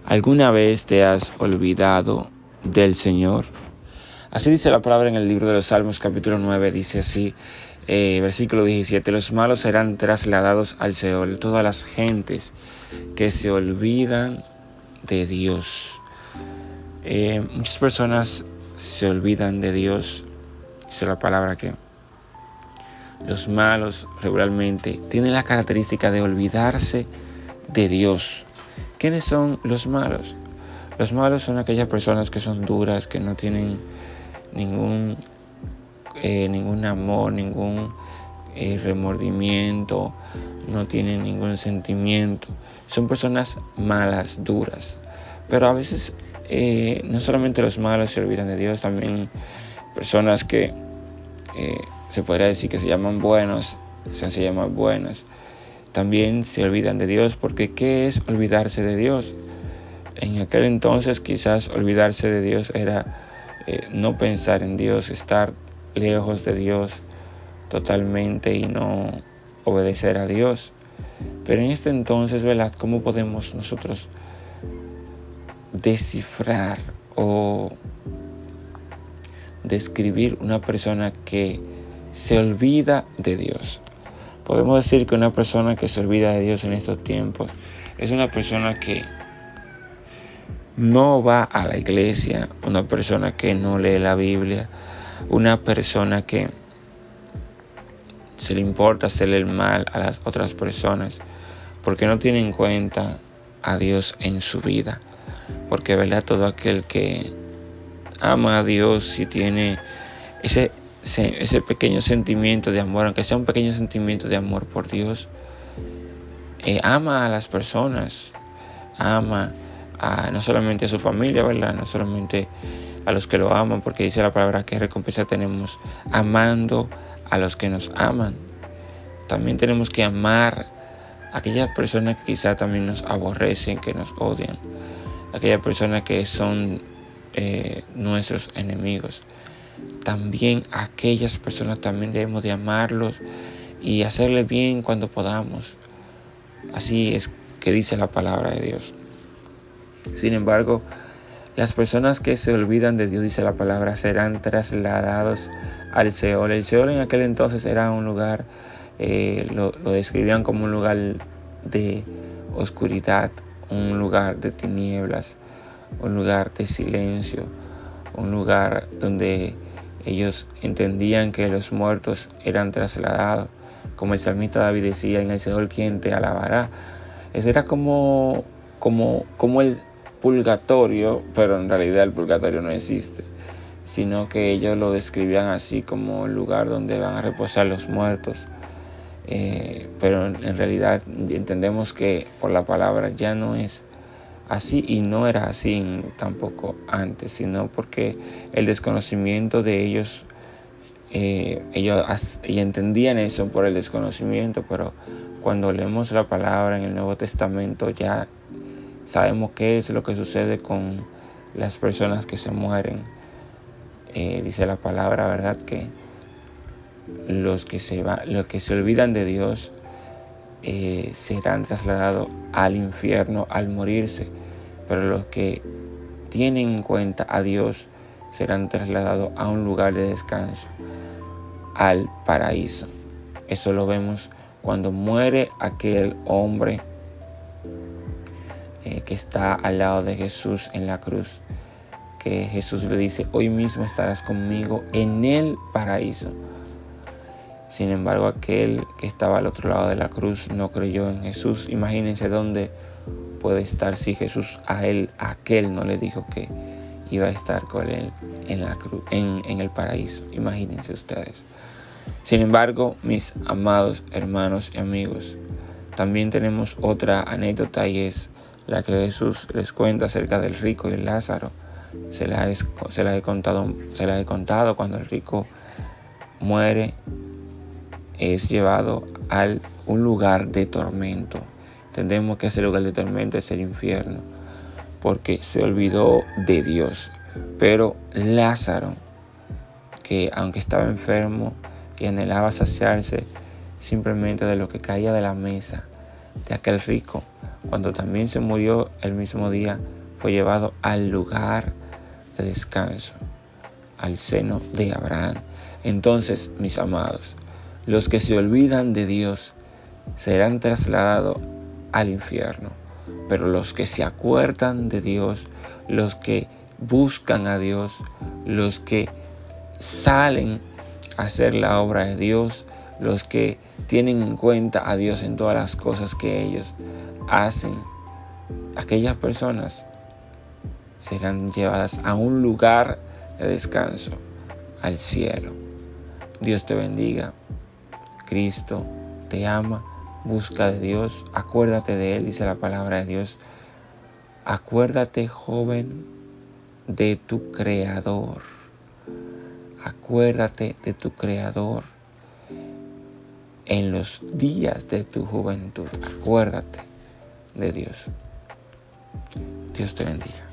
¿Alguna vez te has olvidado del Señor? Así dice la palabra en el libro de los Salmos, capítulo 9, dice así, versículo 17, los malos serán trasladados al Seol, todas las gentes que se olvidan de Dios. Muchas personas se olvidan de Dios, dice la palabra que los malos regularmente tienen la característica de olvidarse de Dios. ¿Quiénes son los malos? Los malos son aquellas personas que son duras, que no tienen ningún amor, ningún remordimiento, no tienen ningún sentimiento. Son personas malas, duras. Pero a veces no solamente los malos se olvidan de Dios, también personas que se podría decir que se llaman buenos, se llaman buenas, también se olvidan de Dios, porque ¿qué es olvidarse de Dios? En aquel entonces quizás olvidarse de Dios era no pensar en Dios, estar lejos de Dios totalmente y no obedecer a Dios. Pero en este entonces, ¿verdad? ¿Cómo podemos nosotros descifrar o describir una persona que se olvida de Dios? Podemos decir que una persona que se olvida de Dios en estos tiempos es una persona que no va a la iglesia, una persona que no lee la Biblia, una persona que se le importa hacerle el mal a las otras personas, porque no tiene en cuenta a Dios en su vida. Porque, ¿verdad? Todo aquel que ama a Dios y tiene ese pequeño sentimiento de amor, aunque sea un pequeño sentimiento de amor por Dios, ama a las personas, ama no solamente a su familia, ¿verdad? No solamente a los que lo aman, porque dice la palabra que recompensa tenemos amando a los que nos aman. También tenemos que amar a aquellas personas que quizá también nos aborrecen, que nos odian, aquellas personas que son nuestros enemigos. También a aquellas personas también debemos de amarlos y hacerle bien cuando podamos. Así es que dice la palabra de Dios. Sin embargo, las personas que se olvidan de Dios, dice la palabra, serán trasladados al Seol. El Seol en aquel entonces era un lugar, lo describían como un lugar de oscuridad, un lugar de tinieblas, un lugar de silencio, un lugar donde ellos entendían que los muertos eran trasladados. Como el salmista David decía, en el Seol, ¿quién te alabará? Ese era como el purgatorio, pero en realidad el purgatorio no existe, sino que ellos lo describían así como el lugar donde van a reposar los muertos. Pero en realidad entendemos que por la palabra ya no es así, y no era así tampoco antes, sino porque el desconocimiento de ellos, ellos entendían eso por el desconocimiento, pero cuando leemos la palabra en el Nuevo Testamento ya sabemos qué es lo que sucede con las personas que se mueren. Dice la palabra, ¿verdad?, que los que se olvidan de Dios serán trasladados al infierno al morirse, pero los que tienen en cuenta a Dios serán trasladados a un lugar de descanso, al paraíso. Eso lo vemos cuando muere aquel hombre que está al lado de Jesús en la cruz, que Jesús le dice, hoy mismo estarás conmigo en el paraíso. Sin embargo, aquel que estaba al otro lado de la cruz no creyó en Jesús. Imagínense dónde puede estar si Jesús aquel no le dijo que iba a estar con él en la cruz, en el paraíso. Imagínense ustedes. Sin embargo, mis amados hermanos y amigos, también tenemos otra anécdota, y es la que Jesús les cuenta acerca del rico y el Lázaro. Se la he contado cuando el rico muere, es llevado a un lugar de tormento. Entendemos que ese lugar de tormento es el infierno, porque se olvidó de Dios. Pero Lázaro, que aunque estaba enfermo, que anhelaba saciarse simplemente de lo que caía de la mesa, de aquel rico, cuando también se murió el mismo día, fue llevado al lugar de descanso, al seno de Abraham. Entonces, mis amados, los que se olvidan de Dios serán trasladados al infierno, pero los que se acuerdan de Dios, los que buscan a Dios, los que salen a hacer la obra de Dios, los que tienen en cuenta a Dios en todas las cosas que ellos hacen, aquellas personas serán llevadas a un lugar de descanso, al cielo. Dios te bendiga. Cristo te ama. Busca de Dios. Acuérdate de Él, dice la palabra de Dios. Acuérdate, joven, de tu Creador. Acuérdate de tu Creador en los días de tu juventud. Acuérdate de Dios. Dios te bendiga.